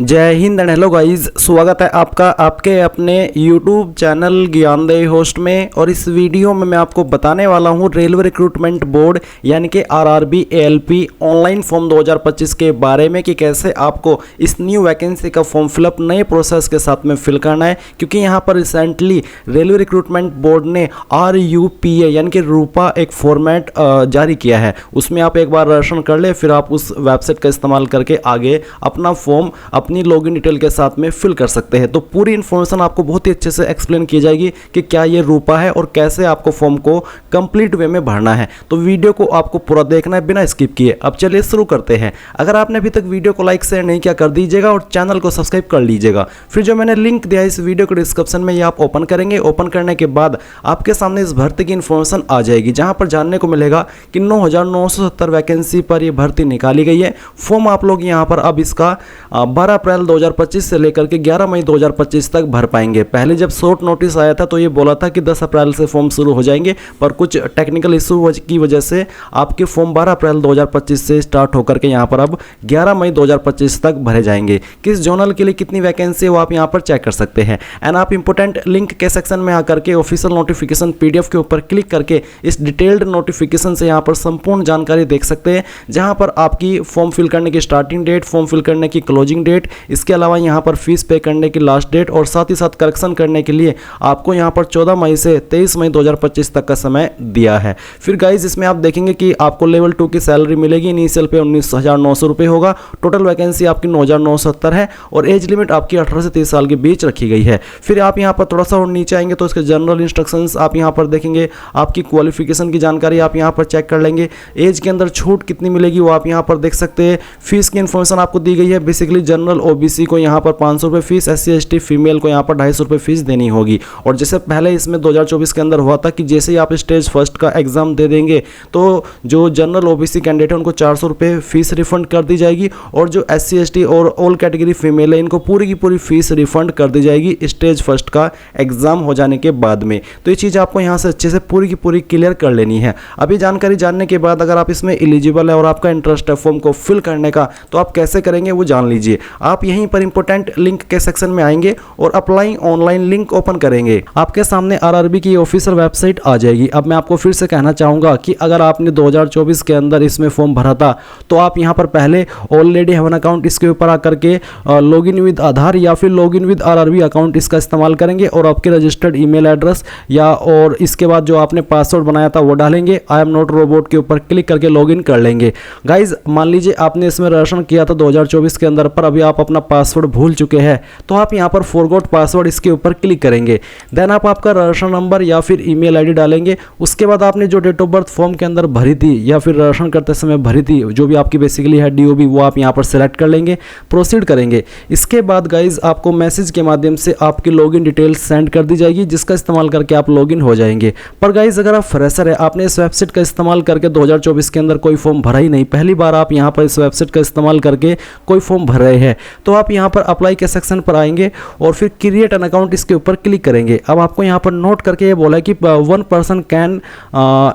जय Hind and hello guys, स्वागत है आपका आपके अपने YouTube चैनल ज्ञानदेही होस्ट में। और इस वीडियो में मैं आपको बताने वाला हूं रेलवे रिक्रूटमेंट बोर्ड यानी कि आरआरबी एएलपी ऑनलाइन फॉर्म 2025 के बारे में कि कैसे आपको इस न्यू वैकेंसी का फॉर्म फिलअप नए प्रोसेस के साथ में फिल करना है। क्योंकि यहां पर रिसेंटली रेलवे रिक्रूटमेंट बोर्ड ने RUPA यानी कि रूपा एक फॉर्मेट जारी किया है। उसमें आप एक बार रजिस्ट्रेशन कर ले, फिर आप उस वेबसाइट का इस्तेमाल करके आगे अपना फॉर्म अपनी लॉगिन डिटेल के साथ में फिल कर सकते हैं। तो पूरी इन्फॉर्मेशन आपको बहुत ही अच्छे से एक्सप्लेन की जाएगी कि क्या ये रूपा है और कैसे आपको फॉर्म को कंप्लीट वे में भरना है। तो वीडियो को आपको पूरा देखना है बिना स्किप किए। अब चलिए शुरू करते हैं। अगर आपने अभी तक वीडियो को लाइक शेयर नहीं किया कर दीजिएगा और चैनल को सब्सक्राइब कर लीजिएगा। फिर जो मैंने लिंक दिया इस वीडियो के डिस्क्रिप्शन में, ये आप ओपन करेंगे। ओपन करने के बाद आपके सामने इस भर्ती की इन्फॉर्मेशन आ जाएगी, जहां पर जानने को मिलेगा कि 9,970 वैकेंसी पर यह भर्ती निकाली गई है। फॉर्म आप लोग यहां पर अब इसका 12 अप्रैल 2025 से लेकर के 11 मई 2025 तक भर पाएंगे। पहले जब शॉर्ट नोटिस आया था तो ये बोला था कि 10 अप्रैल से फॉर्म शुरू हो जाएंगे, पर कुछ टेक्निकल इशू की वजह से आपके फॉर्म 12 अप्रैल 2025 से स्टार्ट होकर के यहाँ पर अब 11 मई 2025 तक भरे जाएंगे। किस जोनल के लिए कितनी वैकेंसी है वो आप यहाँ पर चेक कर सकते हैं। एंड आप इंपोर्टेंट लिंक के सेक्शन में आकर के ऑफिशियल नोटिफिकेशन PDF के ऊपर क्लिक करके इस डिटेल्ड नोटिफिकेशन से यहाँ पर संपूर्ण जानकारी देख सकते हैं, जहाँ पर आपकी फॉर्म फिल करने की स्टार्टिंग डेट, फॉर्म फिल करने की क्लोजिंग डेट, इसके अलावा यहाँ पर फीस पे करने की लास्ट डेट और साथ ही साथ करेक्शन करने के लिए आपको यहाँ पर 14 मई से 23 मई 2025 तक का समय दिया है। फिर गाइज इसमें आप देखेंगे कि आपको लेवल 2 की सैलरी मिलेगी। इनिशियल पे 19,900 रुपये होगा। टोटल वैकेंसी आपकी 9,970 है और एज लिमिट आपकी 18 से 30 साल के बीच रखी गई है। फिर आप यहाँ पर थोड़ा सा और नीचे आएंगे तो इसके जनरल इंस्ट्रक्शंस आप यहाँ पर देखेंगे। आपकी क्वालिफिकेशन की जानकारी आप यहाँ पर चेक कर लेंगे। एज के अंदर छूट कितनी मिलेगी वो आप यहाँ पर देख सकते हैं। फीस की इन्फॉर्मेशन आपको दी गई है। बेसिकली जनरल OBC को यहाँ पर 500 रुपये फीस, SC ST फीमेल को यहाँ पर 250 रुपये फीस देनी होगी। और जैसे पहले इसमें 2024 के अंदर हुआ था कि जैसे ही आप स्टेज फर्स्ट का एग्जाम दे देंगे तो जो जनरल OBC कैंडिडेट है उनको 400 रुपये फीस रिफंड कर दी जाएगी, और जो SC ST और ऑल कैटेगरी फीमेल है इनको पूरी की पूरी फीस रिफंड कर दी जाएगी स्टेज फर्स्ट का एग्जाम हो जाने के बाद में। तो ये चीज़ आपको यहाँ से अच्छे से पूरी की पूरी क्लियर कर लेनी है। अभी जानकारी जानने के बाद अगर आप इसमें एलिजिबल है और आपका इंटरेस्ट है फॉर्म को फिल करने का, तो आप कैसे करेंगे वो जान लीजिए। आप यहीं पर इंपॉर्टेंट लिंक के सेक्शन में आएंगे और अप्लाई ऑनलाइन लिंक ओपन करेंगे। आपके सामने आरआरबी की ऑफिशियल वेबसाइट आ जाएगी। अब मैं आपको फिर से कहना चाहूँगा कि अगर आपने 2024 के अंदर इसमें फॉर्म भरा था तो आप यहाँ पर पहले ऑलरेडी हैव एन अकाउंट इसके ऊपर आकर के लॉगिन विद आधार या फिर लॉगिन विद आरआरबी अकाउंट इसका इस्तेमाल करेंगे और आपके रजिस्टर्ड ईमेल एड्रेस या और इसके बाद जो आपने पासवर्ड बनाया था वो डालेंगे। आई एम नॉट रोबोट के ऊपर क्लिक करके लॉगिन कर लेंगे। गाइज मान लीजिए आपने इसमें रजिस्ट्रेशन किया था 2024 के अंदर, पर अभी आप अपना पासवर्ड भूल चुके हैं, तो आप यहाँ पर फॉरगॉट पासवर्ड इसके ऊपर क्लिक करेंगे। देन आप आपका रजिस्ट्रेशन नंबर या फिर ईमेल आईडी डालेंगे। उसके बाद आपने जो डेट ऑफ बर्थ फॉर्म के अंदर भरी थी या फिर रजिस्ट्रेशन करते समय भरी थी, जो भी आपकी बेसिकली है DOB, वो आप यहाँ पर सेलेक्ट कर लेंगे, प्रोसीड करेंगे। इसके बाद गाइज आपको मैसेज के माध्यम से आपकी लॉगिन डिटेल्स सेंड कर दी जाएगी, जिसका इस्तेमाल करके आप लॉगिन हो जाएंगे। पर गाइज अगर आप फ्रेशर है, आपने इस वेबसाइट का इस्तेमाल करके 2024 के अंदर कोई फॉर्म भरा ही नहीं, पहली बार आप यहाँ पर इस वेबसाइट का इस्तेमाल करके कोई फॉर्म भर रहे हैं, तो आप यहाँ पर अप्लाई के सेक्शन पर आएंगे और फिर क्रिएट एन अकाउंट इसके ऊपर क्लिक करेंगे। अब आपको यहाँ पर नोट करके ये बोला है कि 1 person can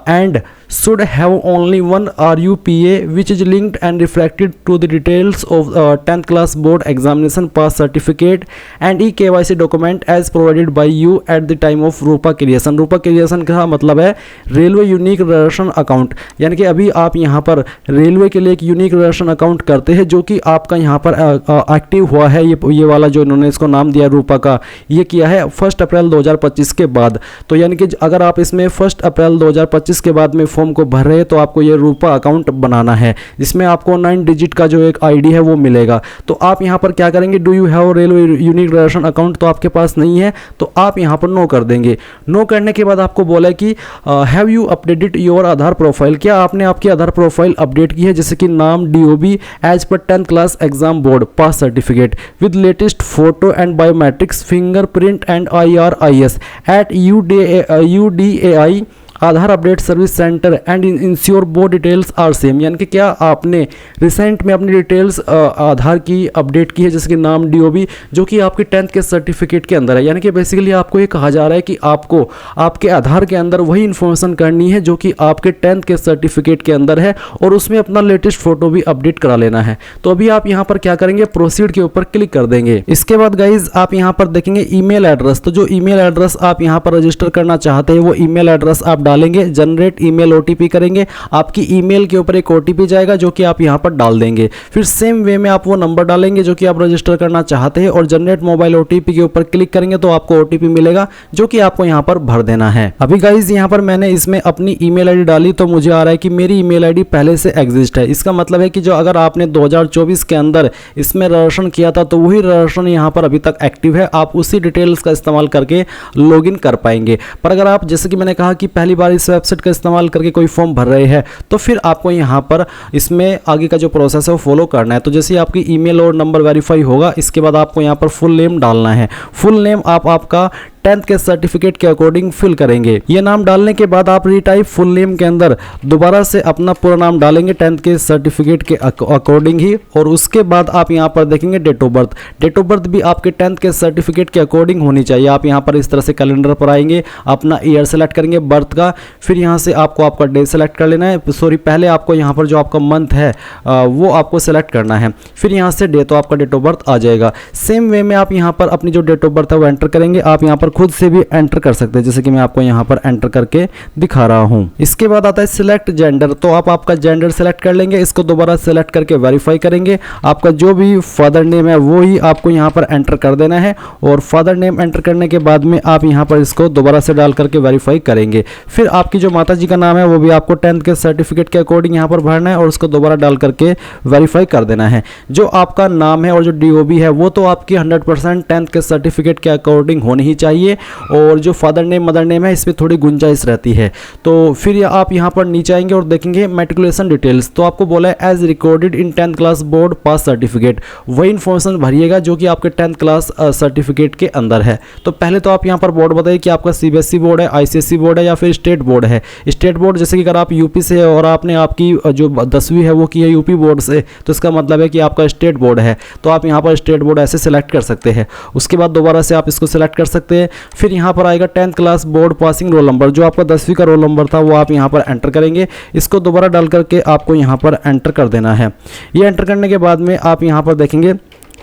and should have only one RUPA which is linked and reflected to the details of 10th class board examination pass certificate and eKYC document as provided by you at the time of Rupa creation. Rupa creation का मतलब है railway unique registration account, यानी कि अभी आप यहाँ पर railway के लिए एक यूनिक रजिस्ट्रेशन अकाउंट करते हैं जो कि आपका यहाँ पर एक्टिव हुआ है। ये वाला जो इन्होंने इसको नाम दिया रूपा का, ये किया है 1 अप्रैल 2025 के बाद। तो यानी कि अगर आप इसमें 1 अप्रैल 2025 के बाद में फॉर्म को भर रहे हैं तो आपको ये रूपा अकाउंट बनाना है, जिसमें आपको 9 डिजिट का जो एक ID है वो मिलेगा। तो आप यहाँ पर क्या करेंगे, do you have railway unique registration account, तो आपके पास नहीं है तो आप यहाँ पर नो कर देंगे। नो करने के बाद आपको बोला है कि have you updated your Aadhaar profile, क्या आपने आपकी आधार प्रोफाइल अपडेट की है, जैसे कि नाम DOB as per 10th class exam board pass certificate with latest photo and biometrics fingerprint and IRIS at UDAI Aadhaar update service centre and ensure board details are same, यानी कि क्या आपने रिसेंट में अपनी डिटेल्स आधार की अपडेट की है, जैसे कि नाम डीओबी, जो कि आपके 10th के सर्टिफिकेट के अंदर है। यानी कि बेसिकली आपको ये कहा जा रहा है कि आपको आपके आधार के अंदर वही इन्फॉर्मेशन करनी है जो कि आपके 10th के सर्टिफिकेट के अंदर है, और उसमें अपना लेटेस्ट फोटो भी अपडेट करा लेना है। तो अभी आप यहाँ पर क्या करेंगे, प्रोसीड के ऊपर क्लिक कर देंगे। इसके बाद गाइज आप यहाँ पर देखेंगे ईमेल एड्रेस। तो जो ईमेल एड्रेस आप यहाँ पर रजिस्टर करना चाहते हैं वो ईमेल एड्रेस आप डालेंगे, जनरेट ईमेल ओटीपी करेंगे, आपकी ईमेल के ऊपर एक ओटीपी जाएगा जो कि आप यहाँ पर डाल देंगे। फिर सेम वे में आप वो नंबर डालेंगे जो कि आप रजिस्टर करना चाहते हैं, और जनरेट मोबाइल ओटीपी के ऊपर क्लिक करेंगे तो आपको ओटीपी मिलेगा जो कि आपको यहाँ पर भर देना है। अभी गाइज यहाँ पर मैंने इसमें अपनी ईमेल आईडी डाली तो मुझे आ रहा है कि मेरी ईमेल आईडी पहले से एग्जिस्ट है। इसका मतलब है कि जो अगर आपने 2024 के अंदर इसमें रजिस्ट्रेशन किया था तो वही रजिस्ट्रेशन यहाँ पर अभी तक एक्टिव है, आप उसी डिटेल्स का इस्तेमाल करके लॉगिन कर पाएंगे। पर अगर आप, जैसे कि मैंने कहा कि पहली बार इस वेबसाइट का इस्तेमाल करके कोई फॉर्म भर रहे हैं, तो फिर आपको यहाँ पर इसमें आगे का जो प्रोसेस है वो फॉलो करना है। तो जैसे ही आपकी ईमेल और नंबर वेरीफाई होगा, इसके बाद आपको यहाँ पर फुल नेम डालना है। फुल नेम आप आपका 10th के सर्टिफिकेट के अकॉर्डिंग फिल करेंगे। ये नाम डालने के बाद आप रीटाइप फुल नेम के अंदर दोबारा से अपना पूरा नाम डालेंगे 10th के सर्टिफिकेट के अकॉर्डिंग ही, और उसके बाद आप यहाँ पर देखेंगे date of birth. Date of birth भी आपके 10th के सर्टिफिकेट के अकॉर्डिंग होनी चाहिए। आप यहाँ पर इस तरह से कैलेंडर पर आएंगे, अपना ईयर सेलेक्ट करेंगे बर्थ का, फिर यहाँ से आपको आपका डे सेलेक्ट कर लेना है। सॉरी, पहले आपको यहाँ पर जो आपका मंथ है वो आपको सेलेक्ट करना है, फिर यहाँ से डे, तो आपका डेट ऑफ बर्थ आ जाएगा। सेम वे में आप यहाँ पर अपनी जो डेट ऑफ बर्थ है वो एंटर करेंगे। आप यहाँ पर खुद से भी एंटर कर सकते हैं, जैसे कि मैं आपको यहाँ पर एंटर करके दिखा रहा हूँ। इसके बाद आता है सिलेक्ट जेंडर। तो आप आपका जेंडर सेलेक्ट कर लेंगे, इसको दोबारा सेलेक्ट करके वेरीफाई करेंगे। आपका जो भी फादर नेम है वो ही आपको यहाँ पर एंटर कर देना है, और फादर नेम एंटर करने के बाद में आप यहाँ पर इसको दोबारा से डाल करके वेरीफाई करेंगे। फिर आपकी जो माता जी का नाम है वो भी आपको 10th के सर्टिफिकेट के अकॉर्डिंग यहाँ पर भरना है, और उसको दोबारा डाल करके वेरीफाई कर देना है। जो आपका नाम है और जो डीओबी है वो तो आपकी 100% 10th के सर्टिफिकेट के अकॉर्डिंग होनी ही चाहिए, और जो फादर नेम मदर नेम है इसमें थोड़ी गुंजाइश रहती है। तो फिर आप यहाँ पर नीचे आएंगे और देखेंगे मैट्रिकुलेशन डिटेल्स। तो आपको बोला है as recorded in 10th class board pass certificate, वही इन्फॉर्मेशन भरिएगा जो कि आपके 10th क्लास सर्टिफिकेट के अंदर है। तो पहले तो आप यहाँ पर बोर्ड बताइए कि आपका सीबीएसई बोर्ड है, आईसीएसई बोर्ड है या फिर स्टेट बोर्ड है। स्टेट बोर्ड जैसे कि अगर आप यूपी से और आपने आपकी जो 10वीं है वो की है यूपी बोर्ड से, तो इसका मतलब है कि आपका स्टेट बोर्ड है, तो आप यहाँ पर स्टेट बोर्ड ऐसे सेलेक्ट कर सकते हैं। उसके बाद दोबारा से आप इसको सेलेक्ट कर सकते हैं। फिर यहाँ पर आएगा 10th class board passing roll number, जो आपका 10वीं का रोल नंबर था वो आप यहाँ पर एंटर करेंगे। इसको दोबारा डाल करके आपको यहाँ पर एंटर कर देना है। ये एंटर करने के बाद में आप यहाँ पर देखेंगे,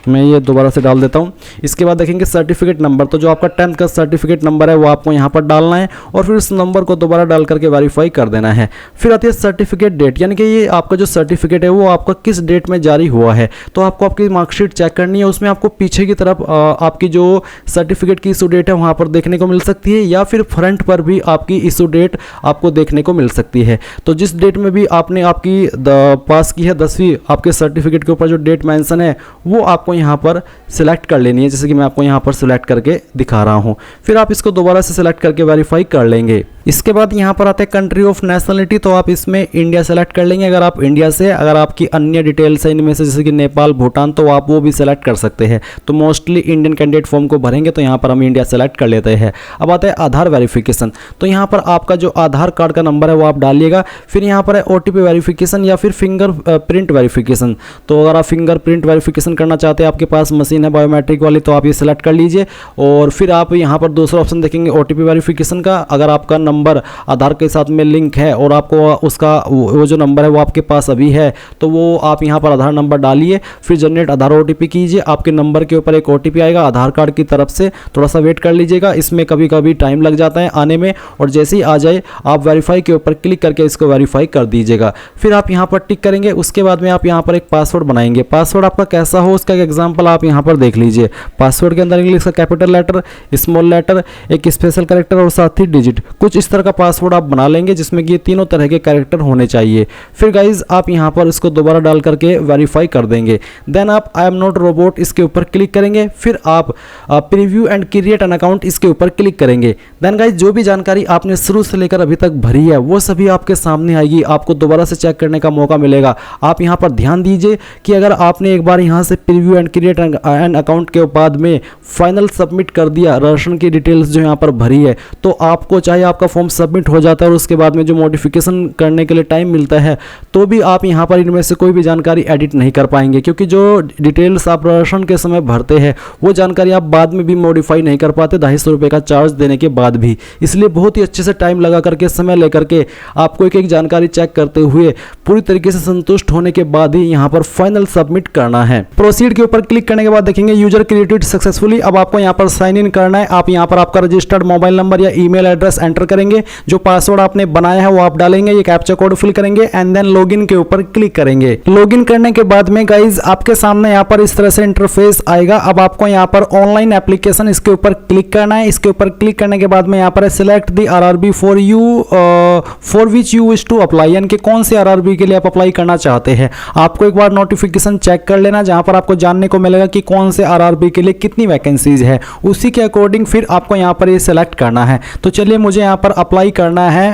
मैं ये दोबारा से डाल देता हूँ। इसके बाद देखेंगे सर्टिफिकेट नंबर। तो जो आपका 10th का सर्टिफिकेट नंबर है वो आपको यहाँ पर डालना है, और फिर इस नंबर को दोबारा डाल करके वेरीफाई कर देना है। फिर आती है सर्टिफिकेट डेट, यानी कि ये आपका जो सर्टिफिकेट है वो आपका किस डेट में जारी हुआ है। तो आपको आपकी मार्कशीट चेक करनी है, उसमें आपको पीछे की तरफ आपकी जो सर्टिफिकेट की इशू डेट है वहाँ पर देखने को मिल सकती है, या फिर फ्रंट पर भी आपकी इशू डेट आपको देखने को मिल सकती है। तो जिस डेट में भी आपने आपकी पास की है 10वीं, आपके सर्टिफिकेट के ऊपर जो डेट मेंशन है वो आपको यहाँ पर सिलेक्ट कर लेनी है, जैसे कि मैं आपको यहाँ पर सिलेक्ट करके दिखा रहा हूँ। फिर आप इसको दोबारा से सिलेक्ट करके वेरीफाई कर लेंगे। इसके बाद यहाँ पर आते हैं कंट्री ऑफ नेशनलिटी। तो आप इसमें इंडिया सेलेक्ट कर लेंगे अगर आप इंडिया से, अगर आपकी अन्य डिटेल्स है इनमें से जैसे कि नेपाल भूटान तो आप वो भी सेलेक्ट कर सकते हैं। तो मोस्टली इंडियन कैंडिडेट फॉर्म को भरेंगे तो यहाँ पर हम इंडिया सेलेक्ट कर लेते हैं। अब आता है आधार वेरिफिकेशन। तो यहाँ पर आपका जो आधार कार्ड का नंबर है वो आप डालिएगा। फिर यहाँ पर है OTP वेरिफिकेशन या फिर फिंगर प्रिंट वेरिफिकेशन। तो अगर आप फिंगर प्रिंट वेरिफिकेशन करना चाहते हैं, आपके पास मशीन है बायोमेट्रिक वाली, तो आप ये सेलेक्ट कर लीजिए। और फिर आप यहाँ पर दूसरा ऑप्शन देखेंगे OTP वेरिफिकेशन का। अगर आपका नंबर आधार के साथ में लिंक है और आपको उसका वो जो नंबर है वो आपके पास अभी है, तो वो आप यहाँ पर आधार नंबर डालिए। फिर जनरेट आधार OTP कीजिए। आपके नंबर के ऊपर एक OTP आएगा आधार कार्ड की तरफ से, थोड़ा सा वेट कर लीजिएगा, इसमें कभी कभी टाइम लग जाता है आने में। और जैसे ही आ जाए आप वेरीफाई के ऊपर क्लिक करके इसको वेरीफाई कर दीजिएगा। फिर आप यहाँ पर टिक करेंगे। उसके बाद में आप यहाँ पर एक पासवर्ड बनाएंगे। पासवर्ड आपका कैसा हो उसका एक एग्जाम्पल आप यहाँ पर देख लीजिए। पासवर्ड के अंदर इंग्लिश का कैपिटल लेटर, स्मॉल लेटर, एक स्पेशल कैरेक्टर और साथ ही डिजिट, कुछ इस तरह का पासवर्ड आप बना लेंगे जिसमें कि तीनों तरह के कैरेक्टर होने चाहिए। फिर गाइज आप यहाँ पर इसको दोबारा डाल करके वेरीफाई कर देंगे। देन आप आई एम नॉट रोबोट इसके ऊपर क्लिक करेंगे। फिर आप preview and create an account इसके ऊपर क्लिक करेंगे। देन गाइज जो भी जानकारी आपने शुरू से लेकर अभी तक भरी है वो सभी आपके सामने आएगी, आपको दोबारा से चेक करने का मौका मिलेगा। आप यहाँ पर ध्यान दीजिए कि अगर आपने एक बार यहाँ से preview and create an account के बाद में फाइनल सबमिट कर दिया, राशन की डिटेल्स जो यहाँ पर भरी है, तो आपको चाहे आपका फॉर्म सबमिट हो जाता है और उसके बाद में जो मॉडिफिकेशन करने के लिए टाइम मिलता है तो भी आप यहाँ पर इनमें से कोई भी जानकारी एडिट नहीं कर पाएंगे, क्योंकि जो डिटेल्स आप प्रदर्शन के समय भरते हैं वो जानकारी आप बाद में भी मॉडिफाई नहीं कर पाते 250 रुपये का चार्ज देने के बाद भी। इसलिए बहुत ही अच्छे से टाइम लगा करके, समय लेकर के आपको एक एक जानकारी चेक करते हुए पूरी तरीके से संतुष्ट होने के बाद ही यहाँ पर फाइनल सबमिट करना है। प्रोसीड के ऊपर क्लिक करने के बाद देखेंगे यूजर क्रिएटेड सक्सेसफुली। अब आपको यहाँ पर साइन इन करना है। आप यहाँ पर आपका रजिस्टर्ड मोबाइल नंबर या ईमेल एड्रेस एंटर करेंगे, जो पासवर्ड आपने बनाया है वो आप डालेंगे, ये कैप्चा कोड फिल करेंगे एंड देन लॉगिन के ऊपर क्लिक करेंगे। लॉगिन करने के बाद में गाइज आपके सामने यहाँ पर इस तरह से इंटरफेस आएगा। अब आपको यहाँ पर ऑनलाइन एप्लीकेशन इसके ऊपर क्लिक करना है। इसके ऊपर क्लिक करने के बाद में यहाँ पर select the RRB for you for which you wish to apply, यानी कि कौन से आरआरबी के लिए आप अप्लाई करना चाहते हैं। आपको एक बार नोटिफिकेशन चेक कर लेना, जहां पर आपको जानने को मिलेगा कि कौन से आरआरबी के लिए कितनी वैकेंसीज है, उसी के अकॉर्डिंग फिर आपको यहाँ पर ये सिलेक्ट करना है। तो चलिए मुझे यहाँ पर अप्लाई करना है,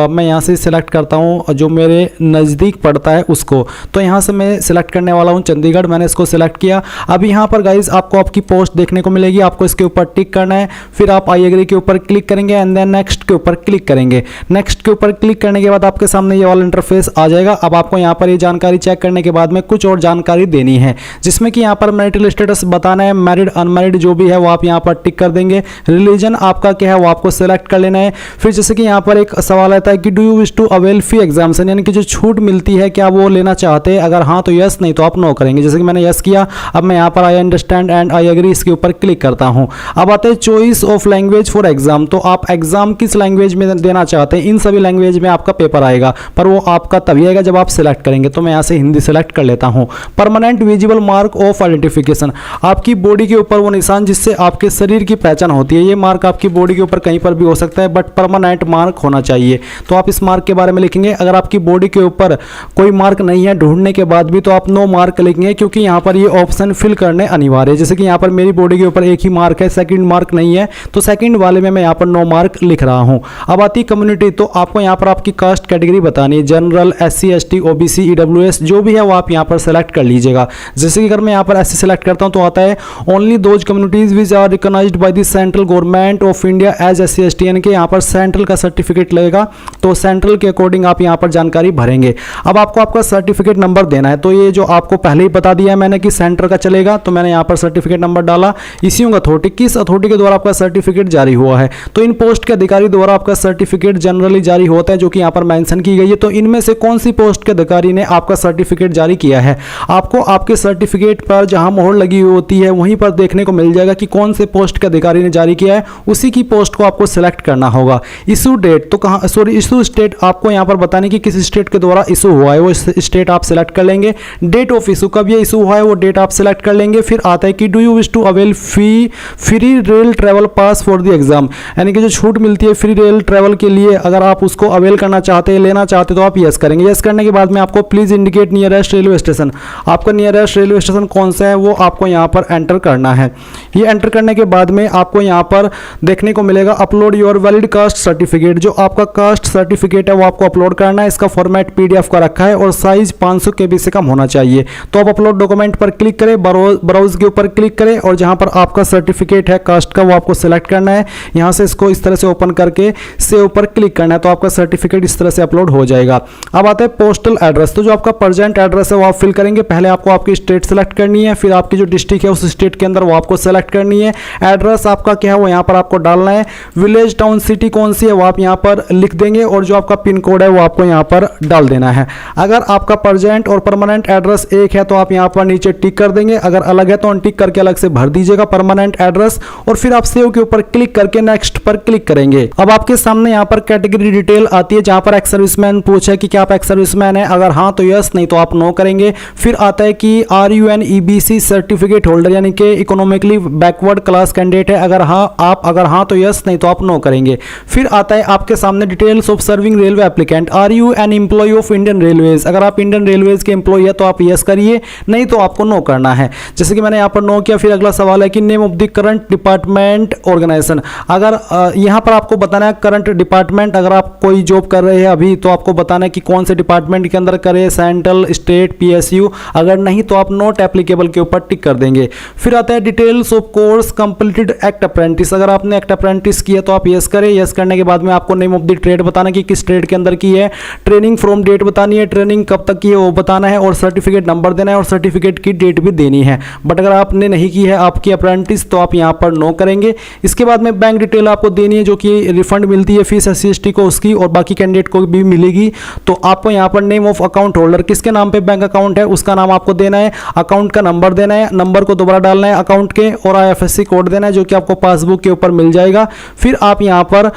मैं यहाँ से सिलेक्ट करता हूँ जो मेरे नज़दीक पड़ता है उसको। तो यहाँ से मैं सिलेक्ट करने वाला हूँ चंडीगढ़, मैंने इसको सिलेक्ट किया। अब यहाँ पर गाइज आपको आपकी पोस्ट देखने को मिलेगी, आपको इसके ऊपर टिक करना है, फिर आप आई एग्री के ऊपर क्लिक करेंगे एंड देन नेक्स्ट के ऊपर क्लिक करेंगे। नेक्स्ट के ऊपर क्लिक करने के बाद आपके सामने ये वाला इंटरफेस आ जाएगा। अब आपको यहाँ पर ये जानकारी चेक करने के बाद में कुछ और जानकारी देनी है, जिसमें कि यहाँ पर मैरिटल स्टेटस बताना है, मैरिड अनमैरिड जो भी है वो आप यहाँ पर टिक कर देंगे। रिलीजन आपका क्या है वो आपको सेलेक्ट कर लेना है। फिर जैसे कि यहाँ पर एक सवाल आता है कि do you wish to avail fee exemption, यानी कि जो छूट मिलती है क्या वो लेना चाहते हैं, अगर हाँ तो यस, नहीं तो आप नो करेंगे। जैसे कि मैंने यस किया। अब मैं यहाँ पर I understand and I agree इसके ऊपर क्लिक करता हूँ। अब आता है choice of language for exam, तो आप एग्जाम किस लैंग्वेज में देना चाहते हैं। इन सभी लैंग्वेज में आपका पेपर आएगा, पर वो आपका तभी आएगा जब आप सिलेक्ट करेंगे। तो मैं यहाँ से हिंदी सेलेक्ट कर लेता हूँ। Permanent visible mark of identification, आपकी बॉडी के ऊपर वो निशान जिससे आपके शरीर की पहचान होती है, ये मार्क आपकी बॉडी के ऊपर कहीं पर भी हो सकता है, बट परमानेंट मार्क होना चाहिए। तो आप इस मार्क के बारे में लिखेंगे। अगर आपकी बॉडी के ऊपर कोई मार्क नहीं है ढूंढने के बाद भी, तो आप नो मार्क लिखेंगे, क्योंकि यहाँ पर ये ऑप्शन फिल करने अनिवार्य है। जैसे कि यहाँ पर मेरी बॉडी के ऊपर एक ही मार्क है, सेकंड मार्क नहीं है, तो सेकंड वाले में मैं यहाँ पर नो मार्क लिख रहा हूँ। अब आती कम्युनिटी, तो आपको यहाँ पर आपकी कास्ट कैटेगरी बतानी है, general, SC ST OBC EWS जो भी है वो आप यहाँ पर सेलेक्ट कर लीजिएगा। जैसे कि अगर मैं यहाँ पर SC सेलेक्ट करता हूँ तो आता है only those communities which are recognised by the central government of India as SC ST, यानी कि यहाँ पर सेंट्रल का सर्टिफिकेट लगेगा, तो सेंट्रल के अकॉर्डिंग आप यहाँ पर जानकारी भरेंगे। अब आपको आपका सर्टिफिकेट नंबर देना है, तो ये जो आपको पहले ही बता दिया है मैंने कि सेंटर का चलेगा, तो मैंने यहाँ पर सर्टिफिकेट नंबर डाला। इश्यूइंग अथॉरिटी, किस अथॉरिटी के द्वारा आपका सर्टिफिकेट जारी हुआ है, तो इन पोस्ट के अधिकारी द्वारा आपका सर्टिफिकेट जनरली जारी होता है, जो कि यहाँ पर मेंशन की गई है। तो इनमें से कौन सी पोस्ट के अधिकारी ने आपका सर्टिफिकेट जारी किया है, आपको आपके सर्टिफिकेट पर जहां मोहर लगी हुई होती है वहीं पर देखने को मिल जाएगा कि कौन से पोस्ट के अधिकारी ने जारी किया है, उसी की पोस्ट को आपको सिलेक्ट करना होगा। इशू डेट, तो कहाँ सॉरी इशू स्टेट आपको यहाँ पर बताने की किस स्टेट के द्वारा इशू हुआ है, वो स्टेट आप सिलेक्ट कर लेंगे। डेट ऑफ इशू, कब ये इशू हुआ है वो डेट आप सिलेक्ट कर लेंगे। फिर आता है कि do you wish to avail free rail travel pass for the exam, यानी कि जो छूट मिलती है फ्री रेल ट्रेवल के लिए, अगर आप उसको अवेल करना चाहते हैं, लेना चाहते तो आप यस करेंगे। यस करने के बाद में आपको please indicate nearest railway station, आपका नियरेस्ट रेलवे स्टेशन कौन सा है वो आपको यहाँ पर एंटर करना है। ये एंटर करने के बाद में आपको यहाँ पर देखने को मिलेगा upload your valid caste certificate, जो आपका कास्ट सर्टिफिकेट है वो आपको अपलोड करना है। इसका फॉर्मेट PDF का रखा है और साइज 500 KB से कम होना चाहिए। तो आप अपलोड डॉक्यूमेंट पर क्लिक करें, ब्राउज के ऊपर क्लिक करें और जहाँ पर आपका सर्टिफिकेट है कास्ट का वो आपको सिलेक्ट करना है। यहाँ से इसको इस तरह से ओपन करके सेव पर क्लिक करना है, तो आपका सर्टिफिकेट इस तरह से अपलोड हो जाएगा। अब आता है पोस्टल एड्रेस, तो जो आपका प्रेजेंट एड्रेस है वो आप फिल करेंगे। पहले आपको आपकी स्टेट सेलेक्ट करनी है, फिर आपकी जो डिस्ट्रिक्ट है उस स्टेट के अंदर वो आपको सेलेक्ट करनी है। एड्रेस आपका क्या है वो यहाँ पर आपको डालना है। विलेज, टाउन, सिटी कौन सी है वो आप यहाँ पर लिख देंगे और जो आपका पिन कोड है वो आपको यहाँ पर डाल देना है। अगर आपका प्रेजेंट और परमानेंट एड्रेस एक है तो आप यहाँ पर नीचे टिक कर देंगे, अगर अलग है तो अनटिक करके अलग से भर दीजिएगा परमानेंट एड्रेस और फिर आप सेव के ऊपर क्लिक करके नेक्स्ट पर क्लिक करेंगे। अब आपके सामने यहाँ पर कैटेगरी डिटेल आती है, जहाँ पर एक्स सर्विसमैन पूछा है कि क्या आप एक्स सर्विसमैन है, अगर हाँ तो यस, नहीं तो आप नो करेंगे। फिर आता है कि are you an EBC certificate holder, यानी कि इकोनॉमिकली बैकवर्ड क्लास कैंडिडेट है, अगर हाँ तो यस, नहीं तो आप नो करेंगे। फिर आता है आपके सामने details of serving railway applicant, are you an employee of Indian railways, अगर आप इंडियन रेलवेज के एम्प्लॉय है तो आप यस करिए, नहीं तो आपको नो करना है। जैसे कि मैंने यहाँ पर नो किया। फिर अगला सवाल है कि name of the current department organisation, अगर यहाँ पर आपको बताना है करंट डिपार्टमेंट, अगर आप कोई जॉब कर रहे हैं अभी तो आपको बताना है कि कौन से डिपार्टमेंट के अंदर करें, सेंट्रल, स्टेट, PSU, अगर नहीं तो आप नॉट एप्लीकेबल के ऊपर टिक कर देंगे। फिर आता है details of course completed act apprentice, अगर आपने एक्ट अप्रेंटिस किया तो आप यस करें। यस करने करने के बाद में आपको नेम ऑफ द ट्रेड बताना कि किस ट्रेड के अंदर की है, ट्रेनिंग फ्रॉम डेट बतानी है, ट्रेनिंग कब तक की है वो बताना है, और सर्टिफिकेट नंबर देना है और सर्टिफिकेट की डेट भी देनी है। बट अगर आपने नहीं की है आपकी अप्रेंटिस तो आप यहाँ पर नो करेंगे। इसके बाद में बैंक डिटेल आपको देनी है जो कि रिफंड मिलती है फीस SC/ST को उसकी, और बाकी कैंडिडेट को भी मिलेगी। तो आपको यहाँ पर नेम ऑफ अकाउंट होल्डर, किसके नाम पे बैंक अकाउंट है उसका नाम आपको देना है, अकाउंट का नंबर देना है, नंबर को दोबारा डालना है अकाउंट के, और IFSC कोड देना है जो कि आपको पासबुक के ऊपर मिल जाएगा। फिर आप यहाँ पर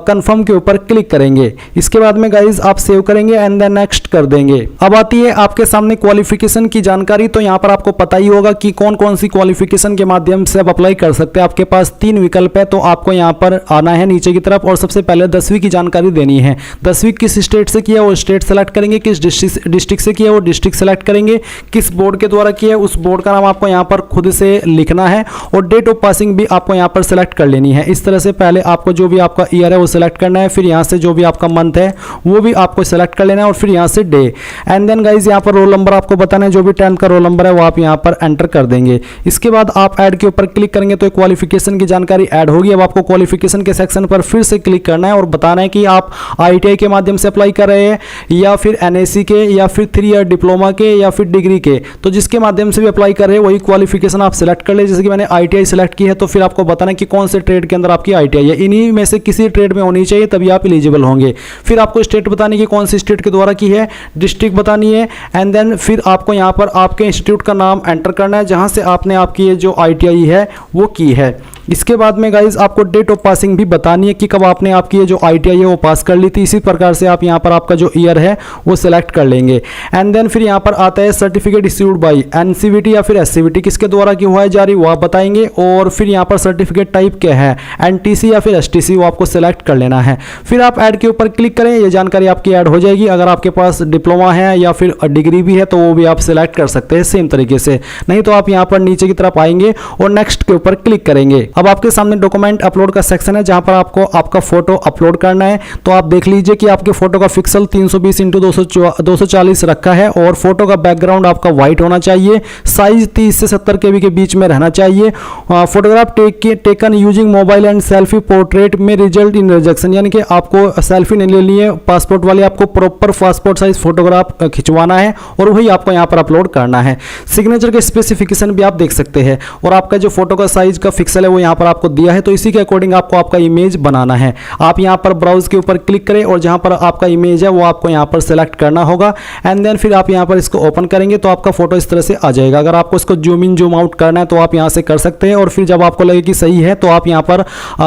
कंफर्म के ऊपर क्लिक करेंगे। इसके बाद में गाइज आप सेव करेंगे एंड देन नेक्स्ट कर देंगे। अब आती है आपके सामने क्वालिफिकेशन की जानकारी। तो यहाँ पर आपको पता ही होगा कि कौन कौन सी क्वालिफिकेशन के माध्यम से आप अप्लाई कर सकते हैं। आपके पास 3 विकल्प है, तो आपको यहाँ पर आना है नीचे की तरफ और सबसे पहले 10वीं की जानकारी देनी है। 10वीं किस स्टेट से किया वो स्टेट सेलेक्ट करेंगे, किस डिस्ट्रिक्ट से किया वो डिस्ट्रिक्ट सेलेक्ट करेंगे, किस बोर्ड के द्वारा किया उस बोर्ड का नाम आपको यहाँ पर खुद से लिखना है, और डेट ऑफ पासिंग भी आपको यहाँ पर सेलेक्ट कर लेनी है। इस तरह से पहले आपको जो भी आपका ईयर है वो सिलेक्ट करना है, फिर यहाँ से जो भी आपका मंथ है वो भी आपको सेलेक्ट कर लेना है, और फिर यहाँ से डे। एंड देन गाइज यहाँ पर रोल नंबर आपको बताना है, जो भी 10th का रोल नंबर है वो आप यहाँ पर एंटर कर देंगे। इसके बाद आप ऐड के ऊपर क्लिक करेंगे तो क्वालिफिकेशन की जानकारी ऐड होगी। अब आपको क्वालिफिकेशन के सेक्शन पर फिर से क्लिक करना है और बताना है कि आप ITI के माध्यम से अप्लाई कर रहे हैं या फिर NAC के या फिर 3 ईयर डिप्लोमा के या फिर डिग्री के। तो जिसके माध्यम से भी अप्लाई कर रहे हैं वही क्वालिफिकेशन आप सिलेक्ट कर ले। जैसे कि मैंने ITI सिलेक्ट की है तो फिर आपको बताना है कि कौन से ट्रेड के अंदर आपकी ITI है, इन्हीं में से किसी ट्रेड में होनी चाहिए तभी आप एलिजिबल होंगे। फिर आपको स्टेट बतानी कि कौन सी स्टेट के द्वारा की है, डिस्ट्रिक्ट बतानी है, एंड देन फिर आपको यहाँ पर आपके इंस्टीट्यूट का नाम एंटर करना है जहाँ से आपने आपकी ये जो ITI है वो की है। इसके बाद में गाइज आपको डेट ऑफ पासिंग भी बतानी है कि कब आपने आपकी ये जो ITI है वो पास कर ली थी। इसी प्रकार से आप यहाँ पर आपका जो ईयर है वो सिलेक्ट कर लेंगे। एंड देन फिर यहाँ पर आता है सर्टिफिकेट इश्यूड बाय NCVT या फिर SCVT, किसके द्वारा क्यों हुआ है जारी वो आप बताएंगे, और फिर यहाँ पर सर्टिफिकेट टाइप क्या है, NTC या फिर STC, वो आपको सिलेक्ट कर लेना है। फिर आप ऐड के ऊपर क्लिक करें, ये जानकारी आपकी ऐड हो जाएगी। अगर आपके पास डिप्लोमा है या फिर डिग्री भी है तो वो भी आप सिलेक्ट कर सकते हैं सेम तरीके से, नहीं तो आप यहाँ पर नीचे की तरफ आएंगे और नेक्स्ट के ऊपर क्लिक करेंगे। अब आपके सामने डॉक्यूमेंट अपलोड का सेक्शन है जहां पर आपको आपका फोटो अपलोड करना है। तो आप देख लीजिए कि आपके फोटो का पिक्सल 320x240 रखा है, और फोटो का बैकग्राउंड आपका व्हाइट होना चाहिए, साइज 30 से 70 KB के बीच में रहना चाहिए। Photograph taken using mobile and selfie portrait में रिजल्ट इन रिजेक्शन, यानी कि आपको सेल्फी नहीं लेनी है, पासपोर्ट वाले आपको प्रॉपर पासपोर्ट साइज फोटोग्राफ खिंचवाना है और वही आपको यहाँ पर अपलोड करना है। सिग्नेचर के स्पेसिफिकेशन भी आप देख सकते हैं, और आपका जो फोटो का साइज का पिक्सल है वो यहाँ पर आपको दिया है, तो इसी के अकॉर्डिंग आपको आपका इमेज बनाना है। आप यहाँ पर ब्राउज के ऊपर क्लिक करें और जहाँ पर आपका इमेज है वो आपको यहाँ पर सेलेक्ट करना होगा। एंड देन फिर आप यहाँ पर इसको ओपन करेंगे तो आपका फोटो इस तरह से आ जाएगा। अगर आपको इसको जूम इन जूम आउट करना है तो आप यहाँ से कर सकते हैं, और फिर जब आपको लगे कि सही है तो आप यहाँ पर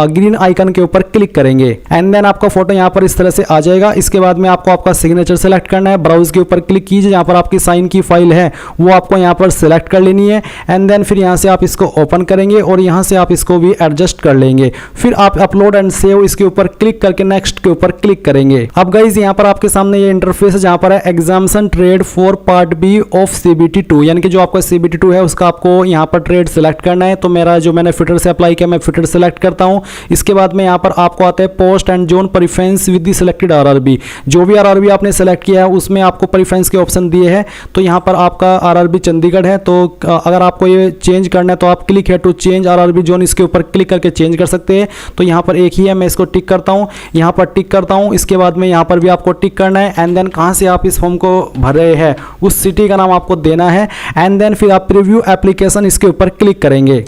ग्रीन आइकन के ऊपर क्लिक करेंगे। एंड देन आपका फोटो यहाँ पर इस तरह से आ जाएगा। इसके बाद में आपको आपका सिग्नेचर सेलेक्ट करना है, ब्राउज के ऊपर क्लिक कीजिए, जहाँ पर आपकी साइन की फाइल है वो आपको यहाँ पर सिलेक्ट कर लेनी है। एंड देन फिर यहाँ से आप इसको ओपन करेंगे और यहाँ से आप इसको भी एडजस्ट कर लेंगे। फिर आप अपलोड एंड सेव इसके ऊपर क्लिक करके नेक्स्ट के ऊपर क्लिक करेंगे। अब गाइज यहाँ पर आपके सामने ये इंटरफेस है जहाँ पर है examination trade for part B of CBT 2, यानी कि जो आपका CBT 2 है उसका आपको यहाँ पर ट्रेड सेलेक्ट करना है। तो मेरा जो मैंने फिटर से अप्लाई किया मैं फिटर सेलेक्ट करता हूँ। इसके बाद में यहाँ पर आपको आता है post and zone preference with the selected RRB, जो भी RRB आपने सेलेक्ट किया है उसमें आपको प्रेफरेंस के ऑप्शन दिए हैं। तो यहाँ पर आपका RRB चंडीगढ़ है, तो अगर आपको ये चेंज करना है तो आप क्लिक है टू चेंज RRB जोन, इसके ऊपर क्लिक करके चेंज कर सकते हैं। तो यहाँ पर एक ही है, मैं इसको टिक करता हूँ, यहाँ पर टिक करता हूँ। इसके बाद में यहाँ पर भी आपको टिक करना है। एंड देन कहाँ से आप इस फॉर्म को भर रहे हैं उस सिटी का नाम आपको देना है। एंड देन फिर आप प्रीव्यू एप्लीकेशन इसके ऊपर क्लिक करेंगे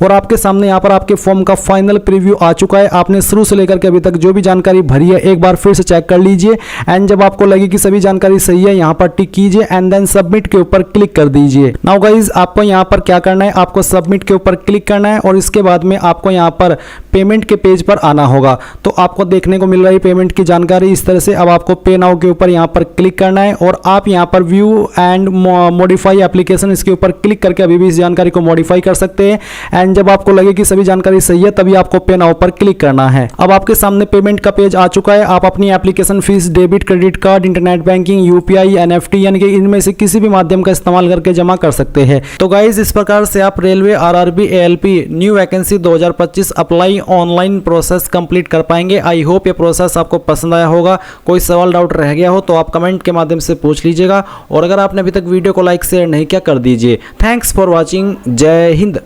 और आपके सामने यहाँ पर आपके फॉर्म का फाइनल प्रीव्यू आ चुका है। आपने शुरू से लेकर के अभी तक जो भी जानकारी भरी है एक बार फिर से चेक कर लीजिए। एंड जब आपको लगे कि सभी जानकारी सही है यहाँ पर टिक कीजिए एंड देन सबमिट के ऊपर क्लिक कर दीजिए। नाउ गाइज आपको यहाँ पर क्या करना है, आपको सबमिट के ऊपर क्लिक करना है और इसके बाद में आपको यहाँ पर पेमेंट के पेज पर आना होगा। तो आपको देखने को मिल रही पेमेंट की जानकारी इस तरह से। अब आपको पे नाउ के ऊपर यहाँ पर क्लिक करना है और आप यहाँ पर व्यू एंड मॉडिफाई एप्लीकेशन इसके ऊपर क्लिक करके अभी भी इस जानकारी को मॉडिफाई कर सकते हैं। एंड जब आपको लगे कि सभी जानकारी सही है तभी आपको पे नाउ पर क्लिक करना है। अब आपके सामने पेमेंट का पेज आ चुका है। आप अपनी application fees debit, credit card, internet banking, UPI, NFT यानी कि इनमें से किसी भी माध्यम का इस्तेमाल करके जमा कर सकते हैं। तो गाइज इस प्रकार से आप railway RRB ALP new vacancy 2025 apply online process complete कर पाएंगे। आई होप ये प्रोसेस आपको पसंद आया होगा। कोई सवाल डाउट रह गया हो तो आप कमेंट के माध्यम से पूछ लीजिएगा और अगर आपने अभी तक वीडियो को लाइक शेयर नहीं किया कर दीजिए। Thanks for watching. जय हिंद।